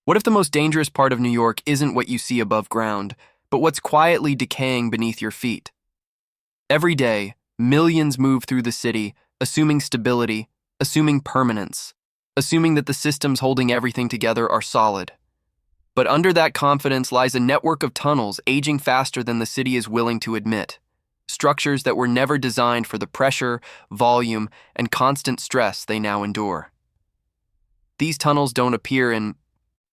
What if the most dangerous part of New York isn't what you see above ground, but what's quietly decaying beneath your feet? Every day, millions move through the city, assuming stability, assuming permanence, assuming that the systems holding everything together are solid. But under that confidence lies a network of tunnels aging faster than the city is willing to admit. Structures that were never designed for the pressure, volume, and constant stress they now endure. These tunnels don't appear in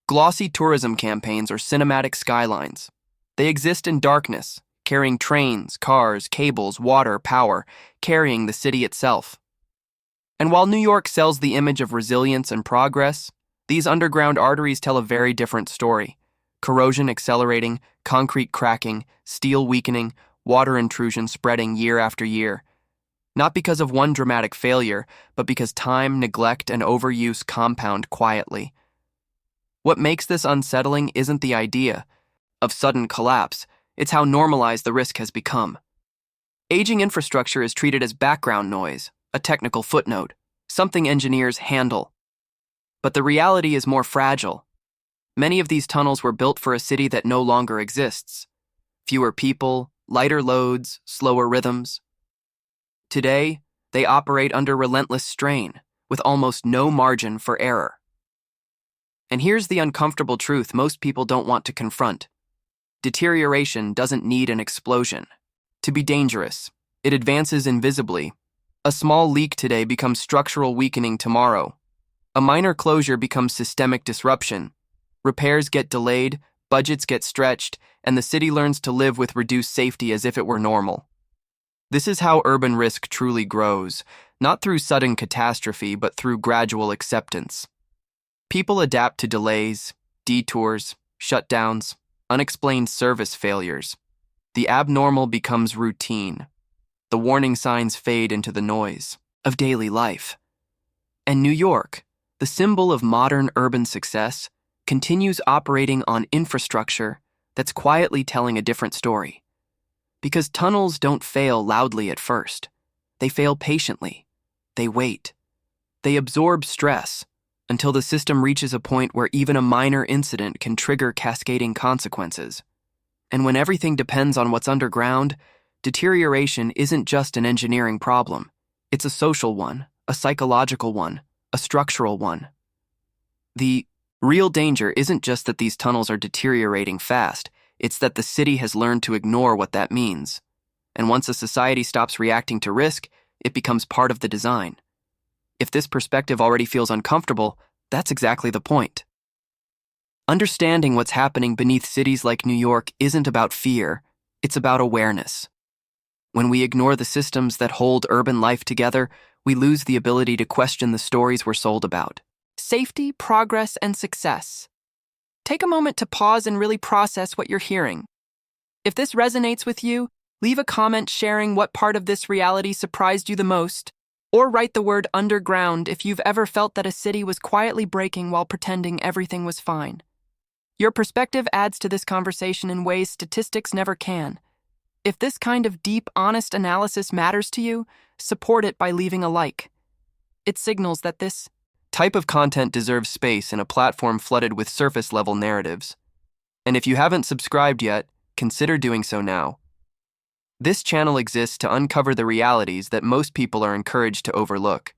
glossy tourism campaigns or cinematic skylines. They exist in darkness, carrying trains, cars, cables, water, power, carrying the city itself. And while New York sells the image of resilience and progress, these underground arteries tell a very different story. Corrosion accelerating, concrete cracking, steel weakening, water intrusion spreading year after year. Not because of one dramatic failure, but because time, neglect, and overuse compound quietly. What makes this unsettling isn't the idea of sudden collapse, it's how normalized the risk has become. Aging infrastructure is treated as background noise, a technical footnote, something engineers handle. But the reality is more fragile. Many of these tunnels were built for a city that no longer exists. Fewer people, lighter loads, slower rhythms. Today, they operate under relentless strain, with almost no margin for error. And here's the uncomfortable truth most people don't want to confront. Deterioration doesn't need an explosion. To be dangerous, it advances invisibly. A small leak today becomes structural weakening tomorrow. A minor closure becomes systemic disruption. Repairs get delayed, budgets get stretched, and the city learns to live with reduced safety as if it were normal. This is how urban risk truly grows, not through sudden catastrophe, but through gradual acceptance. People adapt to delays, detours, shutdowns, unexplained service failures. The abnormal becomes routine. The warning signs fade into the noise of daily life. And New York, the symbol of modern urban success, continues operating on infrastructure that's quietly telling a different story. Because tunnels don't fail loudly at first. They fail patiently. They wait. They absorb stress until the system reaches a point where even a minor incident can trigger cascading consequences. And when everything depends on what's underground, deterioration isn't just an engineering problem. It's a social one, a psychological one, a structural one. The real danger isn't just that these tunnels are deteriorating fast, it's that the city has learned to ignore what that means. And once a society stops reacting to risk, it becomes part of the design. If this perspective already feels uncomfortable, that's exactly the point. Understanding what's happening beneath cities like New York isn't about fear, it's about awareness. When we ignore the systems that hold urban life together, we lose the ability to question the stories we're sold about. Safety, progress, and success. Take a moment to pause and really process what you're hearing. If this resonates with you, leave a comment sharing what part of this reality surprised you the most, or write the word underground if you've ever felt that a city was quietly breaking while pretending everything was fine. Your perspective adds to this conversation in ways statistics never can. If this kind of deep, honest analysis matters to you, support it by leaving a like. It signals that this type of content deserves space in a platform flooded with surface-level narratives. And if you haven't subscribed yet, consider doing so now. This channel exists to uncover the realities that most people are encouraged to overlook.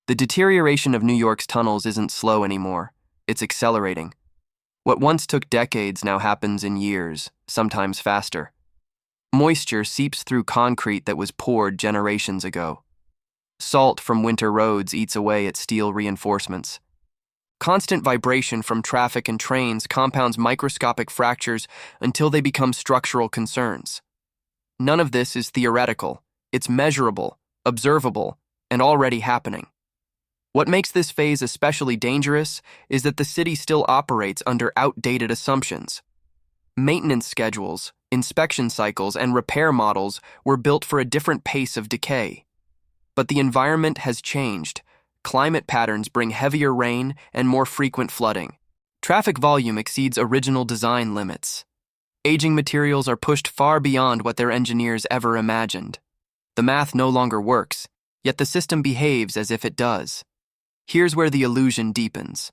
The deterioration of New York's tunnels isn't slow anymore. It's accelerating. What once took decades now happens in years, sometimes faster. Moisture seeps through concrete that was poured generations ago. Salt from winter roads eats away at steel reinforcements. Constant vibration from traffic and trains compounds microscopic fractures until they become structural concerns. None of this is theoretical. It's measurable, observable, and already happening. What makes this phase especially dangerous is that the city still operates under outdated assumptions. Maintenance schedules, inspection cycles, and repair models were built for a different pace of decay. But the environment has changed. Climate patterns bring heavier rain and more frequent flooding. Traffic volume exceeds original design limits. Aging materials are pushed far beyond what their engineers ever imagined. The math no longer works, yet the system behaves as if it does. Here's where the illusion deepens.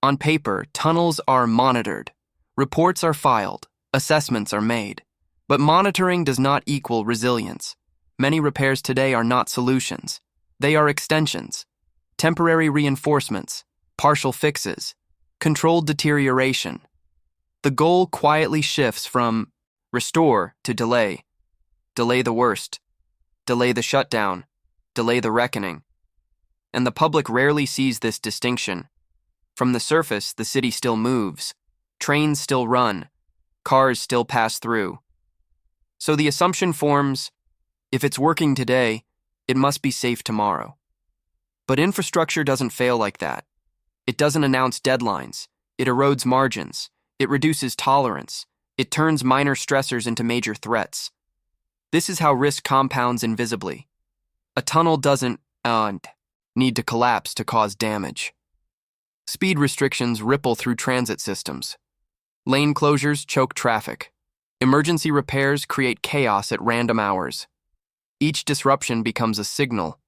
On paper, tunnels are monitored, reports are filed, assessments are made. But monitoring does not equal resilience. Many repairs today are not solutions. They are extensions, temporary reinforcements, partial fixes, controlled deterioration. The goal quietly shifts from restore to delay. Delay the worst. Delay the shutdown. Delay the reckoning. And the public rarely sees this distinction. From the surface, the city still moves. Trains still run. Cars still pass through. So the assumption forms, if it's working today, it must be safe tomorrow. But infrastructure doesn't fail like that. It doesn't announce deadlines. It erodes margins. It reduces tolerance. It turns minor stressors into major threats. This is how risk compounds invisibly. A tunnel doesn't need to collapse to cause damage. Speed restrictions ripple through transit systems. Lane closures choke traffic. Emergency repairs create chaos at random hours. Each disruption becomes a signal,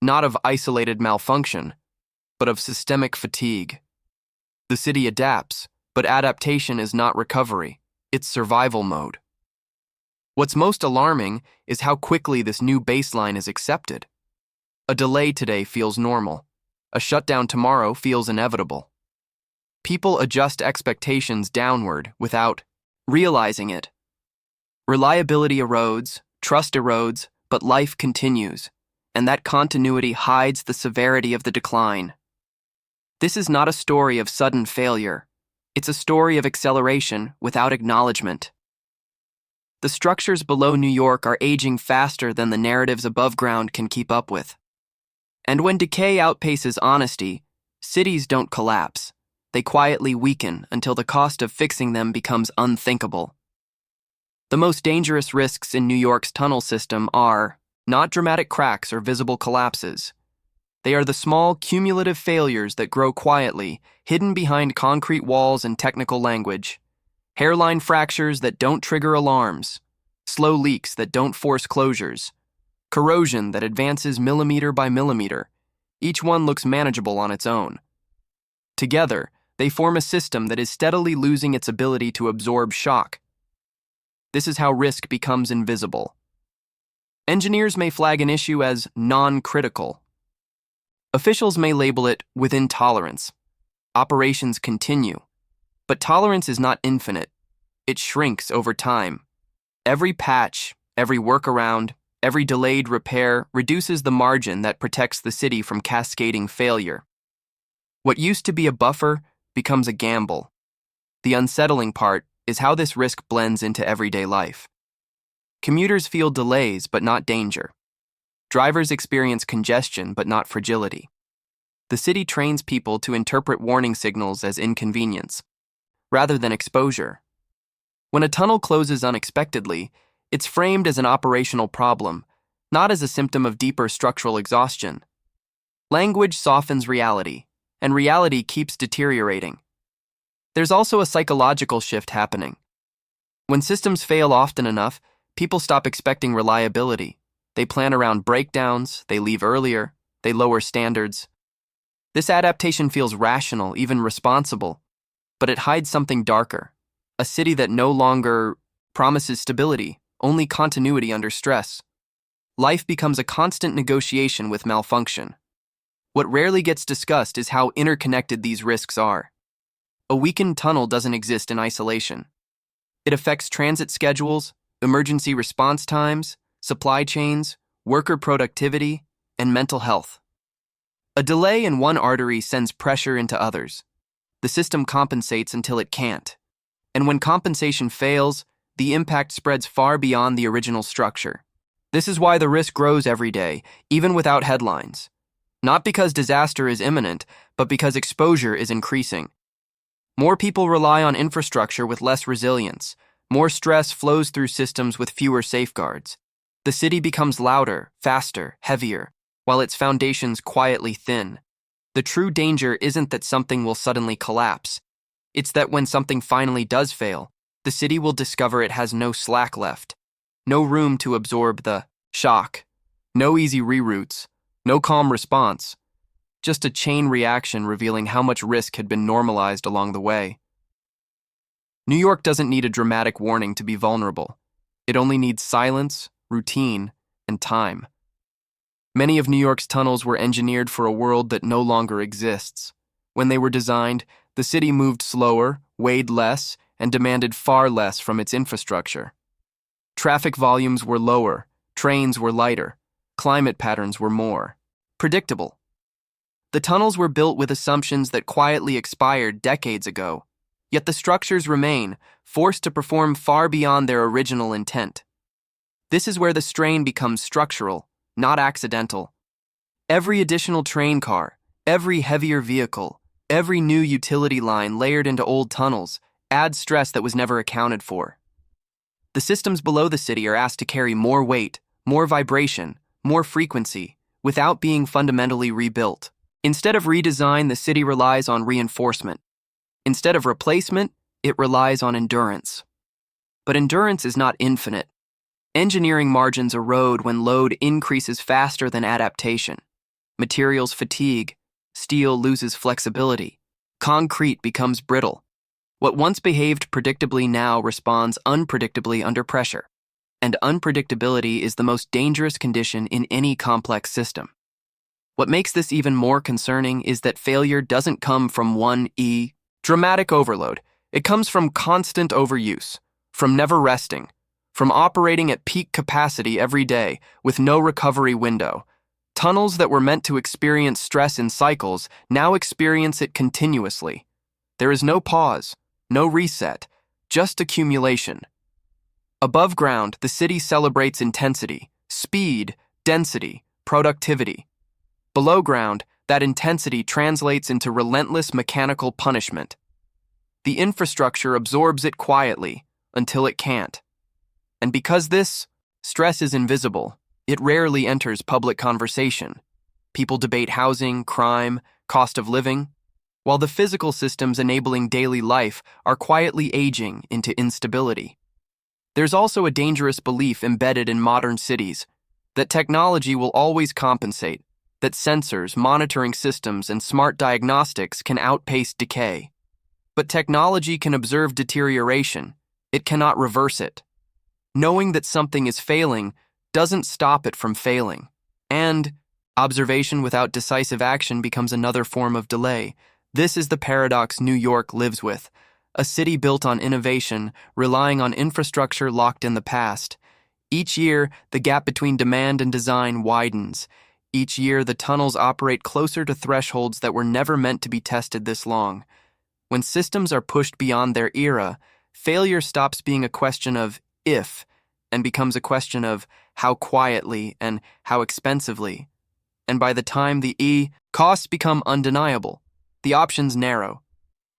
not of isolated malfunction, but of systemic fatigue. The city adapts, but adaptation is not recovery, it's survival mode. What's most alarming is how quickly this new baseline is accepted. A delay today feels normal. A shutdown tomorrow feels inevitable. People adjust expectations downward without realizing it. Reliability erodes, trust erodes, but life continues, and that continuity hides the severity of the decline. This is not a story of sudden failure. It's a story of acceleration without acknowledgement. The structures below New York are aging faster than the narratives above ground can keep up with. And when decay outpaces honesty, cities don't collapse. They quietly weaken until the cost of fixing them becomes unthinkable. The most dangerous risks in New York's tunnel system are not dramatic cracks or visible collapses. They are the small, cumulative failures that grow quietly, hidden behind concrete walls and technical language. Hairline fractures that don't trigger alarms. Slow leaks that don't force closures. Corrosion that advances millimeter by millimeter. Each one looks manageable on its own. Together, they form a system that is steadily losing its ability to absorb shock. This is how risk becomes invisible. Engineers may flag an issue as non-critical. Officials may label it within tolerance. Operations continue. But tolerance is not infinite. It shrinks over time. Every patch, every workaround, every delayed repair reduces the margin that protects the city from cascading failure. What used to be a buffer becomes a gamble. The unsettling part is how this risk blends into everyday life. Commuters feel delays but not danger. Drivers experience congestion but not fragility. The city trains people to interpret warning signals as inconvenience, rather than exposure. When a tunnel closes unexpectedly, it's framed as an operational problem, not as a symptom of deeper structural exhaustion. Language softens reality, and reality keeps deteriorating. There's also a psychological shift happening. When systems fail often enough, people stop expecting reliability. They plan around breakdowns, they leave earlier, they lower standards. This adaptation feels rational, even responsible, but it hides something darker. A city that no longer promises stability, only continuity under stress. Life becomes a constant negotiation with malfunction. What rarely gets discussed is how interconnected these risks are. A weakened tunnel doesn't exist in isolation. It affects transit schedules, emergency response times, supply chains, worker productivity, and mental health. A delay in one artery sends pressure into others. The system compensates until it can't. And when compensation fails, the impact spreads far beyond the original structure. This is why the risk grows every day, even without headlines. Not because disaster is imminent, but because exposure is increasing. More people rely on infrastructure with less resilience. More stress flows through systems with fewer safeguards. The city becomes louder, faster, heavier, while its foundations quietly thin. The true danger isn't that something will suddenly collapse. It's that when something finally does fail, the city will discover it has no slack left, no room to absorb the shock, no easy reroutes, no calm response, just a chain reaction revealing how much risk had been normalized along the way. New York doesn't need a dramatic warning to be vulnerable. It only needs silence, routine, and time. Many of New York's tunnels were engineered for a world that no longer exists. When they were designed, the city moved slower, weighed less, and demanded far less from its infrastructure. Traffic volumes were lower, trains were lighter, climate patterns were more predictable. The tunnels were built with assumptions that quietly expired decades ago, yet the structures remain, forced to perform far beyond their original intent. This is where the strain becomes structural, not accidental. Every additional train car, every heavier vehicle, every new utility line layered into old tunnels adds stress that was never accounted for. The systems below the city are asked to carry more weight, more vibration, more frequency, without being fundamentally rebuilt. Instead of redesign, the city relies on reinforcement. Instead of replacement, it relies on endurance. But endurance is not infinite. Engineering margins erode when load increases faster than adaptation. Materials fatigue, steel loses flexibility, concrete becomes brittle. What once behaved predictably now responds unpredictably under pressure. And unpredictability is the most dangerous condition in any complex system. What makes this even more concerning is that failure doesn't come from one dramatic overload. It comes from constant overuse, from never resting, from operating at peak capacity every day with no recovery window. Tunnels that were meant to experience stress in cycles now experience it continuously. There is no pause, no reset, just accumulation. Above ground, the city celebrates intensity, speed, density, productivity. Below ground, that intensity translates into relentless mechanical punishment. The infrastructure absorbs it quietly until it can't. And because this stress is invisible, it rarely enters public conversation. People debate housing, crime, cost of living, while the physical systems enabling daily life are quietly aging into instability. There's also a dangerous belief embedded in modern cities that technology will always compensate, that sensors, monitoring systems, and smart diagnostics can outpace decay. But technology can observe deterioration. It cannot reverse it. Knowing that something is failing doesn't stop it from failing. And observation without decisive action becomes another form of delay. This is the paradox New York lives with. A city built on innovation, relying on infrastructure locked in the past. Each year, the gap between demand and design widens. Each year, the tunnels operate closer to thresholds that were never meant to be tested this long. When systems are pushed beyond their era, failure stops being a question of if and becomes a question of how quietly and how expensively. And by the time the costs become undeniable, the options narrow.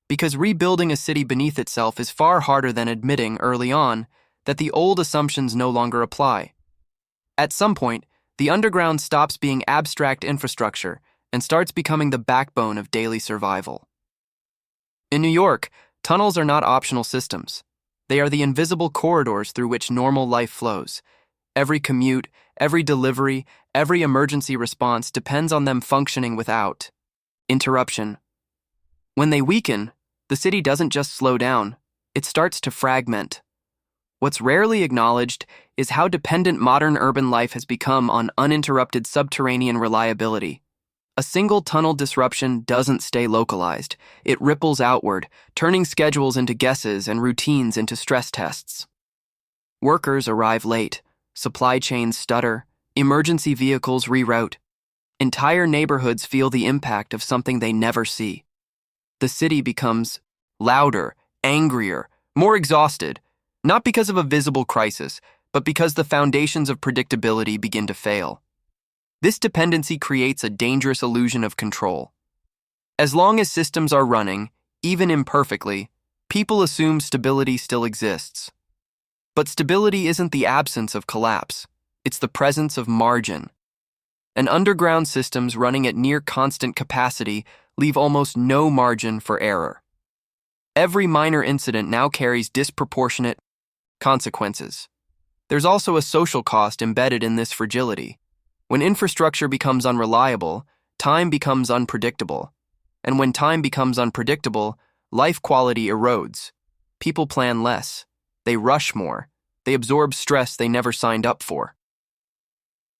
Because rebuilding a city beneath itself is far harder than admitting early on that the old assumptions no longer apply. At some point, the underground stops being abstract infrastructure and starts becoming the backbone of daily survival. In New York, tunnels are not optional systems. They are the invisible corridors through which normal life flows. Every commute, every delivery, every emergency response depends on them functioning without interruption. When they weaken, the city doesn't just slow down, it starts to fragment. What's rarely acknowledged is how dependent modern urban life has become on uninterrupted subterranean reliability. A single tunnel disruption doesn't stay localized. It ripples outward, turning schedules into guesses and routines into stress tests. Workers arrive late, supply chains stutter, emergency vehicles reroute. Entire neighborhoods feel the impact of something they never see. The city becomes louder, angrier, more exhausted, not because of a visible crisis, but because the foundations of predictability begin to fail. This dependency creates a dangerous illusion of control. As long as systems are running, even imperfectly, people assume stability still exists. But stability isn't the absence of collapse, it's the presence of margin. And underground systems running at near constant capacity leave almost no margin for error. Every minor incident now carries disproportionate consequences. There's also a social cost embedded in this fragility. When infrastructure becomes unreliable, Time becomes unpredictable. And when time becomes unpredictable, life quality erodes. People plan less. They rush more. They absorb stress they never signed up for.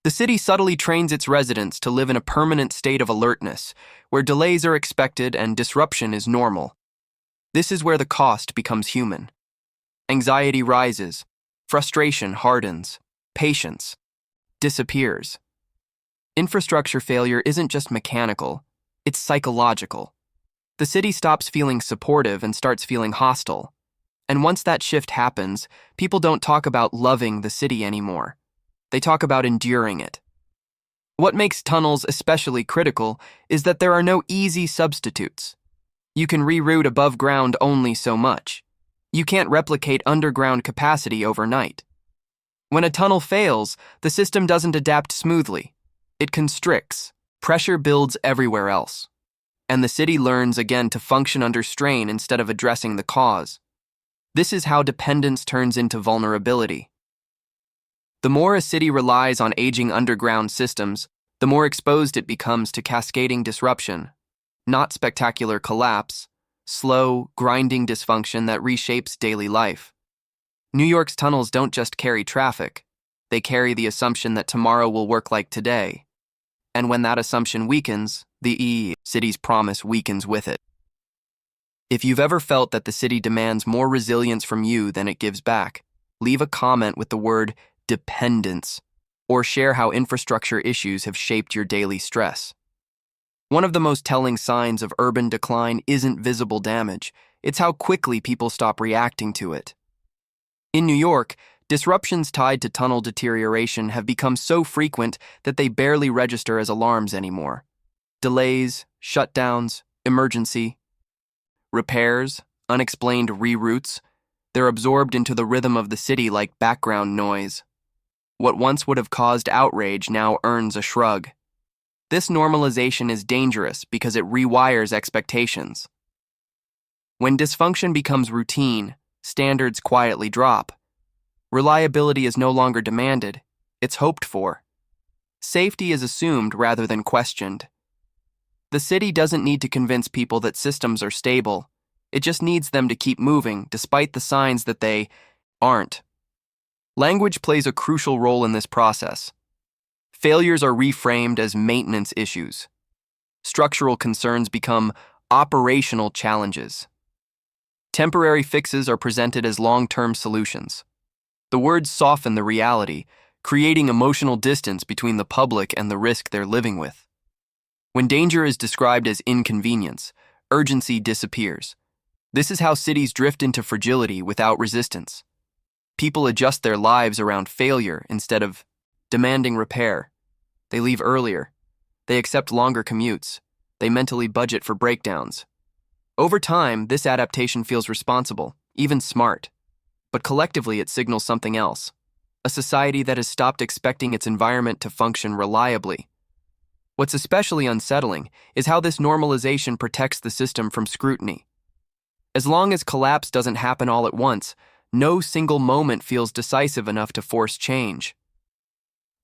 The city subtly trains its residents to live in a permanent state of alertness, where delays are expected and disruption is normal. This is where the cost becomes human. Anxiety rises, frustration hardens, patience disappears. Infrastructure failure isn't just mechanical, it's psychological. The city stops feeling supportive and starts feeling hostile. And once that shift happens, people don't talk about loving the city anymore. They talk about enduring it. What makes tunnels especially critical is that there are no easy substitutes. You can reroute above ground only so much. You can't replicate underground capacity overnight. When a tunnel fails, the system doesn't adapt smoothly. It constricts. Pressure builds everywhere else. And the city learns again to function under strain instead of addressing the cause. This is how dependence turns into vulnerability. The more a city relies on aging underground systems, the more exposed it becomes to cascading disruption, not spectacular collapse, slow, grinding dysfunction that reshapes daily life. New York's tunnels don't just carry traffic, they carry the assumption that tomorrow will work like today. And when that assumption weakens, the city's promise weakens with it. If you've ever felt that the city demands more resilience from you than it gives back, leave a comment with the word dependence, or share how infrastructure issues have shaped your daily stress. One of the most telling signs of urban decline isn't visible damage, it's how quickly people stop reacting to it. In New York, disruptions tied to tunnel deterioration have become so frequent that they barely register as alarms anymore. Delays, shutdowns, emergency, repairs, unexplained reroutes, they're absorbed into the rhythm of the city like background noise. What once would have caused outrage now earns a shrug. This normalization is dangerous because it rewires expectations. When dysfunction becomes routine, standards quietly drop. Reliability is no longer demanded, it's hoped for. Safety is assumed rather than questioned. The city doesn't need to convince people that systems are stable. It just needs them to keep moving despite the signs that they aren't. Language plays a crucial role in this process. Failures are reframed as maintenance issues. Structural concerns become operational challenges. Temporary fixes are presented as long-term solutions. The words soften the reality, creating emotional distance between the public and the risk they're living with. When danger is described as inconvenience, urgency disappears. This is how cities drift into fragility without resistance. People adjust their lives around failure instead of demanding repair. They leave earlier. They accept longer commutes. They mentally budget for breakdowns. Over time, this adaptation feels responsible, even smart. But collectively, it signals something else. A society that has stopped expecting its environment to function reliably. What's especially unsettling is how this normalization protects the system from scrutiny. As long as collapse doesn't happen all at once, no single moment feels decisive enough to force change.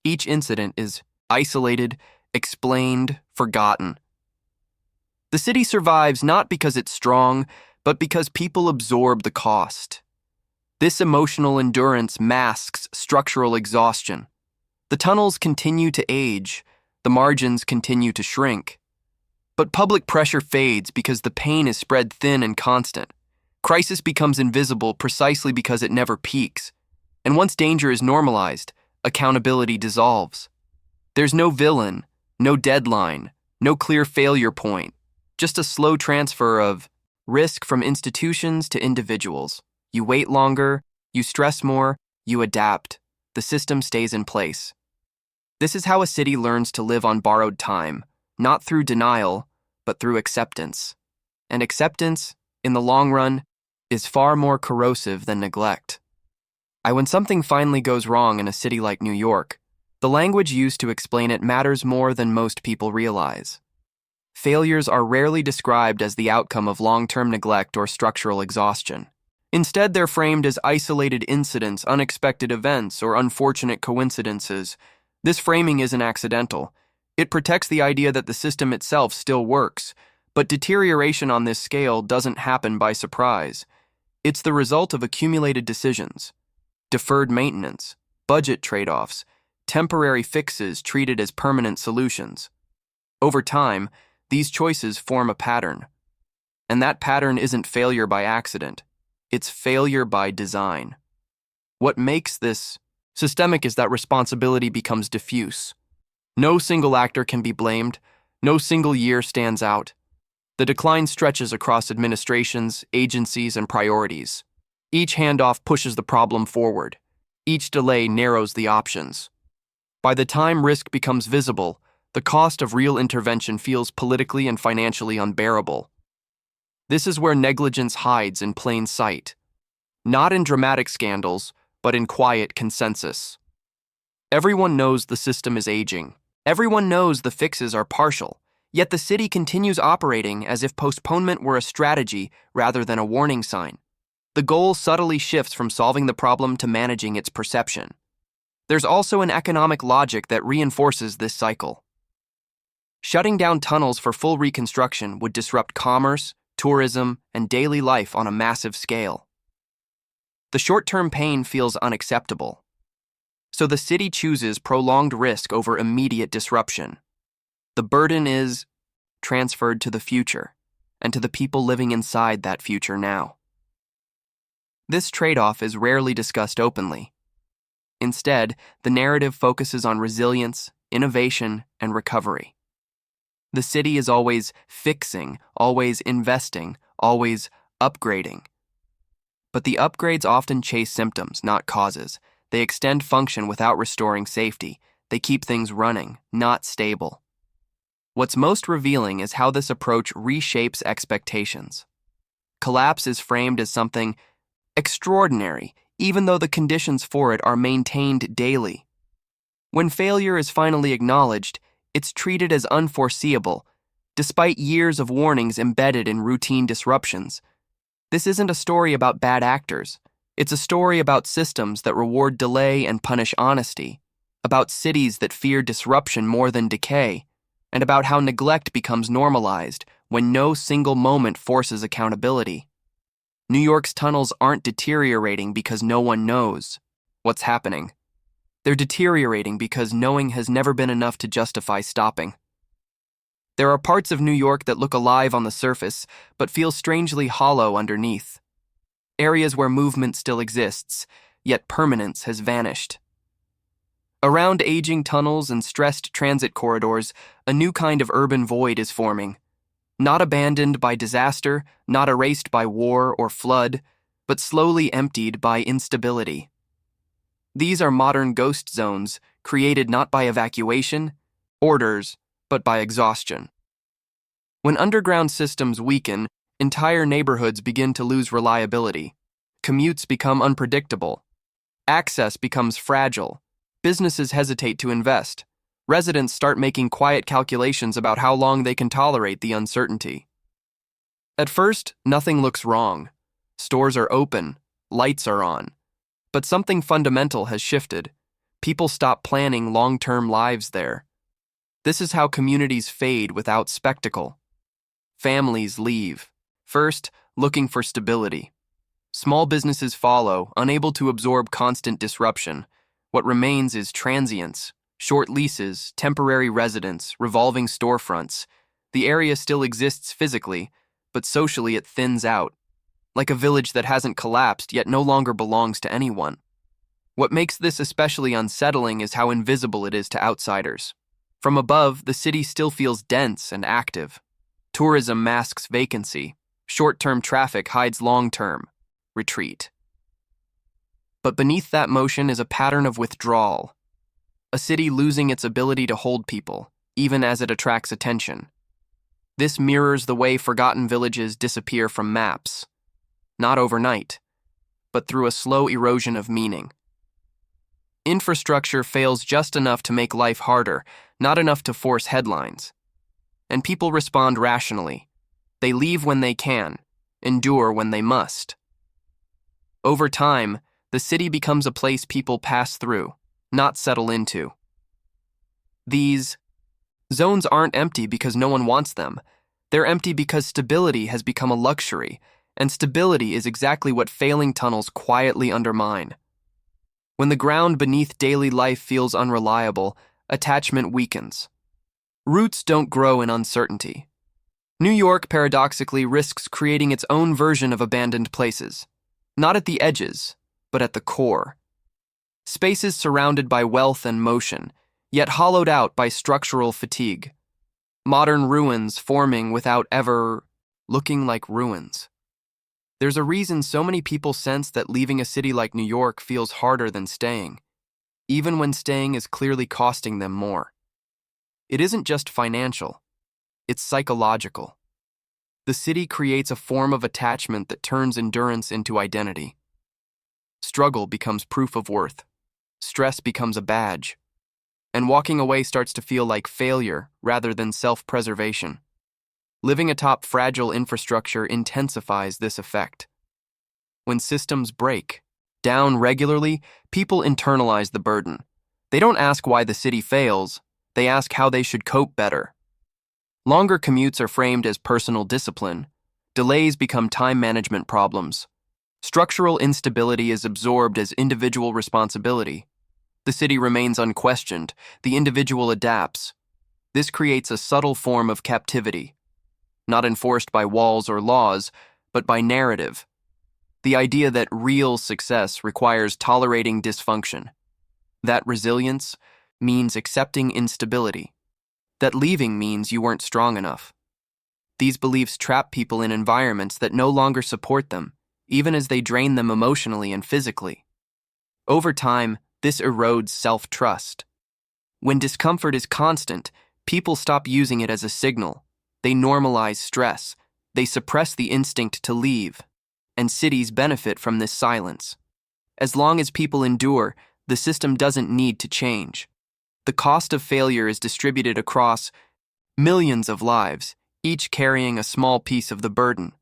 Each incident is isolated, explained, forgotten. The city survives not because it's strong, but because people absorb the cost. This emotional endurance masks structural exhaustion. The tunnels continue to age, the margins continue to shrink. But public pressure fades because the pain is spread thin and constant. Crisis becomes invisible precisely because it never peaks. And once danger is normalized, accountability dissolves. There's no villain, no deadline, no clear failure point, just a slow transfer of risk from institutions to individuals. You wait longer, you stress more, you adapt. The system stays in place. This is how a city learns to live on borrowed time, not through denial, but through acceptance. And acceptance, in the long run, is far more corrosive than neglect. When something finally goes wrong in a city like New York, the language used to explain it matters more than most people realize. Failures are rarely described as the outcome of long-term neglect or structural exhaustion. Instead, they're framed as isolated incidents, unexpected events, or unfortunate coincidences. This framing isn't accidental. It protects the idea that the system itself still works, but deterioration on this scale doesn't happen by surprise. It's the result of accumulated decisions, deferred maintenance, budget trade-offs, temporary fixes treated as permanent solutions. Over time, these choices form a pattern. And that pattern isn't failure by accident, it's failure by design. What makes this systemic is that responsibility becomes diffuse. No single actor can be blamed, no single year stands out. The decline stretches across administrations, agencies, and priorities. Each handoff pushes the problem forward. Each delay narrows the options. By the time risk becomes visible, the cost of real intervention feels politically and financially unbearable. This is where negligence hides in plain sight. Not in dramatic scandals, but in quiet consensus. Everyone knows the system is aging. Everyone knows the fixes are partial. Yet the city continues operating as if postponement were a strategy rather than a warning sign. The goal subtly shifts from solving the problem to managing its perception. There's also an economic logic that reinforces this cycle. Shutting down tunnels for full reconstruction would disrupt commerce, tourism, and daily life on a massive scale. The short-term pain feels unacceptable. So the city chooses prolonged risk over immediate disruption. The burden is transferred to the future, and to the people living inside that future now. This trade-off is rarely discussed openly. Instead, the narrative focuses on resilience, innovation, and recovery. The city is always fixing, always investing, always upgrading. But the upgrades often chase symptoms, not causes. They extend function without restoring safety. They keep things running, not stable. What's most revealing is how this approach reshapes expectations. Collapse is framed as something extraordinary, even though the conditions for it are maintained daily. When failure is finally acknowledged, it's treated as unforeseeable, despite years of warnings embedded in routine disruptions. This isn't a story about bad actors. It's a story about systems that reward delay and punish honesty, about cities that fear disruption more than decay, and about how neglect becomes normalized when no single moment forces accountability. New York's tunnels aren't deteriorating because no one knows what's happening. They're deteriorating because knowing has never been enough to justify stopping. There are parts of New York that look alive on the surface, but feel strangely hollow underneath. Areas where movement still exists, yet permanence has vanished. Around aging tunnels and stressed transit corridors, a new kind of urban void is forming. Not abandoned by disaster, not erased by war or flood, but slowly emptied by instability. These are modern ghost zones, created not by evacuation, orders, but by exhaustion. When underground systems weaken, entire neighborhoods begin to lose reliability. Commutes become unpredictable. Access becomes fragile. Businesses hesitate to invest. Residents start making quiet calculations about how long they can tolerate the uncertainty. At first, nothing looks wrong. Stores are open, lights are on. But something fundamental has shifted. People stop planning long-term lives there. This is how communities fade without spectacle. Families leave, first looking for stability. Small businesses follow, unable to absorb constant disruption. What remains is transience, short leases, temporary residents, revolving storefronts. The area still exists physically, but socially it thins out, like a village that hasn't collapsed yet no longer belongs to anyone. What makes this especially unsettling is how invisible it is to outsiders. From above, the city still feels dense and active. Tourism masks vacancy. Short-term traffic hides long-term retreat. But beneath that motion is a pattern of withdrawal. A city losing its ability to hold people, even as it attracts attention. This mirrors the way forgotten villages disappear from maps. Not overnight, but through a slow erosion of meaning. Infrastructure fails just enough to make life harder, not enough to force headlines. And people respond rationally. They leave when they can, endure when they must. Over time, the city becomes a place people pass through, not settle into. These Zones aren't empty because no one wants them. They're empty because stability has become a luxury, and stability is exactly what failing tunnels quietly undermine. When the ground beneath daily life feels unreliable, attachment weakens. Roots don't grow in uncertainty. New York, paradoxically, risks creating its own version of abandoned places. Not at the edges, but at the core. Spaces surrounded by wealth and motion, yet hollowed out by structural fatigue. Modern ruins forming without ever looking like ruins. There's a reason so many people sense that leaving a city like New York feels harder than staying, even when staying is clearly costing them more. It isn't just financial, it's psychological. The city creates a form of attachment that turns endurance into identity. Struggle becomes proof of worth. Stress becomes a badge. And walking away starts to feel like failure rather than self-preservation. Living atop fragile infrastructure intensifies this effect. When systems break down regularly, people internalize the burden. They don't ask why the city fails, they ask how they should cope better. Longer commutes are framed as personal discipline. Delays become time management problems. Structural instability is absorbed as individual responsibility. The city remains unquestioned, the individual adapts. This creates a subtle form of captivity, not enforced by walls or laws, but by narrative. The idea that real success requires tolerating dysfunction, that resilience means accepting instability, that leaving means you weren't strong enough. These beliefs trap people in environments that no longer support them, even as they drain them emotionally and physically. Over time, this erodes self-trust. When discomfort is constant, people stop using it as a signal. They normalize stress. They suppress the instinct to leave. And cities benefit from this silence. As long as people endure, the system doesn't need to change. The cost of failure is distributed across millions of lives, each carrying a small piece of the burden.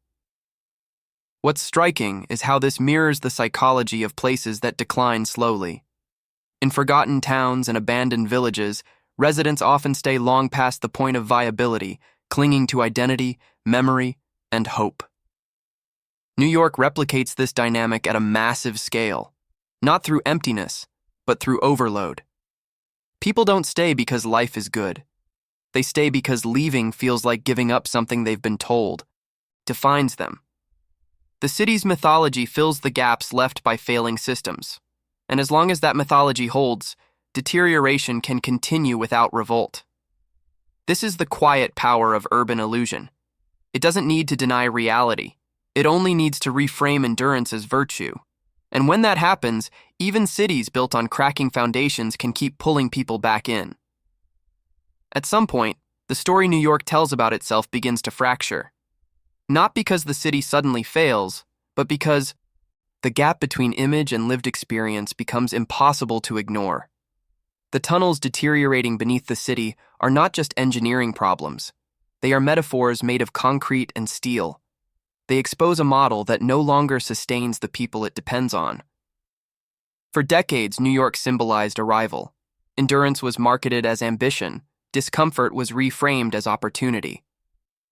What's striking is how this mirrors the psychology of places that decline slowly. In forgotten towns and abandoned villages, residents often stay long past the point of viability, clinging to identity, memory, and hope. New York replicates this dynamic at a massive scale, not through emptiness, but through overload. People don't stay because life is good. They stay because leaving feels like giving up something they've been told, defines them. The city's mythology fills the gaps left by failing systems, and as long as that mythology holds, deterioration can continue without revolt. This is the quiet power of urban illusion. It doesn't need to deny reality. It only needs to reframe endurance as virtue. And when that happens, even cities built on cracking foundations can keep pulling people back in. At some point, the story New York tells about itself begins to fracture. Not because the city suddenly fails, but because the gap between image and lived experience becomes impossible to ignore. The tunnels deteriorating beneath the city are not just engineering problems. They are metaphors made of concrete and steel. They expose a model that no longer sustains the people it depends on. For decades, New York symbolized arrival. Endurance was marketed as ambition. Discomfort was reframed as opportunity.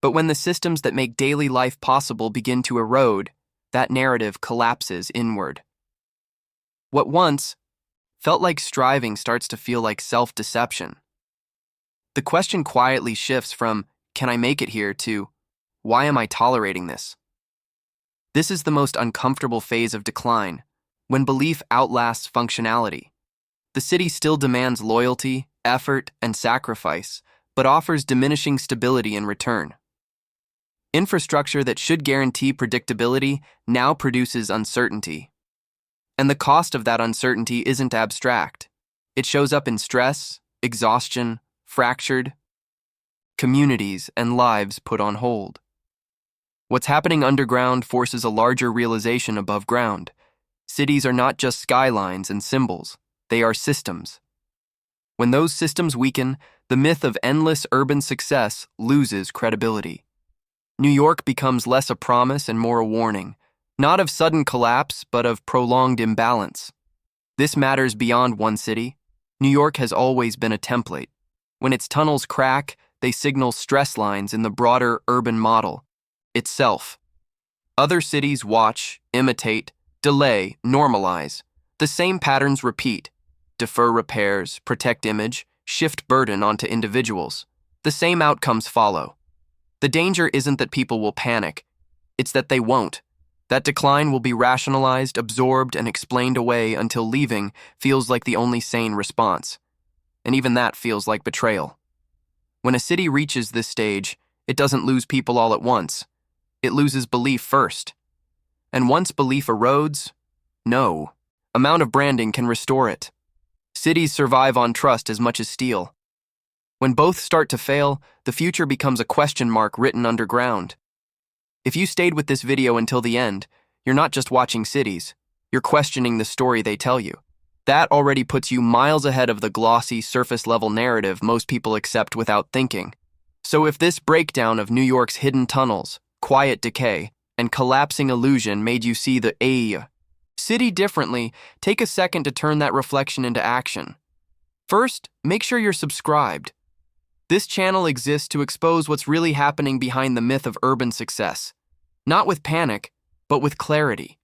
But when the systems that make daily life possible begin to erode, that narrative collapses inward. What once felt like striving starts to feel like self-deception. The question quietly shifts from, "Can I make it here?" to, "Why am I tolerating this?" This is the most uncomfortable phase of decline, when belief outlasts functionality. The city still demands loyalty, effort, and sacrifice, but offers diminishing stability in return. Infrastructure that should guarantee predictability now produces uncertainty. And the cost of that uncertainty isn't abstract. It shows up in stress, exhaustion, fractured communities, and lives put on hold. What's happening underground forces a larger realization above ground. Cities are not just skylines and symbols, they are systems. When those systems weaken, the myth of endless urban success loses credibility. New York becomes less a promise and more a warning, not of sudden collapse, but of prolonged imbalance. This matters beyond one city. New York has always been a template. When its tunnels crack, they signal stress lines in the broader urban model itself. Other cities watch, imitate, delay, normalize. The same patterns repeat: defer repairs, protect image, shift burden onto individuals. The same outcomes follow. The danger isn't that people will panic, it's that they won't. That decline will be rationalized, absorbed, and explained away until leaving feels like the only sane response. And even that feels like betrayal. When a city reaches this stage, it doesn't lose people all at once. It loses belief first. And once belief erodes, no amount of branding can restore it. Cities survive on trust as much as steel. When both start to fail, the future becomes a question mark written underground. If you stayed with this video until the end, you're not just watching cities, you're questioning the story they tell you. That already puts you miles ahead of the glossy, surface-level narrative most people accept without thinking. So if this breakdown of New York's hidden tunnels, quiet decay, and collapsing illusion made you see the city differently, take a second to turn that reflection into action. First, make sure you're subscribed. This channel exists to expose what's really happening behind the myth of urban success. Not with panic, but with clarity.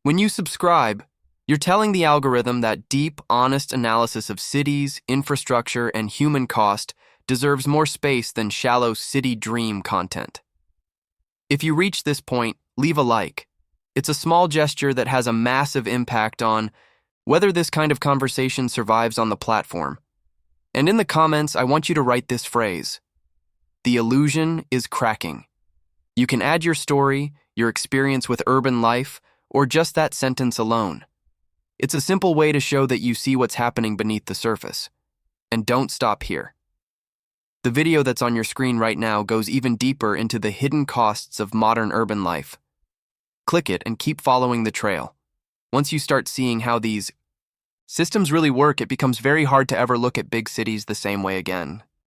When you subscribe, you're telling the algorithm that deep, honest analysis of cities, infrastructure, and human cost deserves more space than shallow city dream content. If you reach this point, leave a like. It's a small gesture that has a massive impact on whether this kind of conversation survives on the platform. And in the comments, I want you to write this phrase: the illusion is cracking. You can add your story, your experience with urban life, or just that sentence alone. It's a simple way to show that you see what's happening beneath the surface. And don't stop here. The video that's on your screen right now goes even deeper into the hidden costs of modern urban life. Click it and keep following the trail. Once you start seeing how these systems really work, it becomes very hard to ever look at big cities the same way again.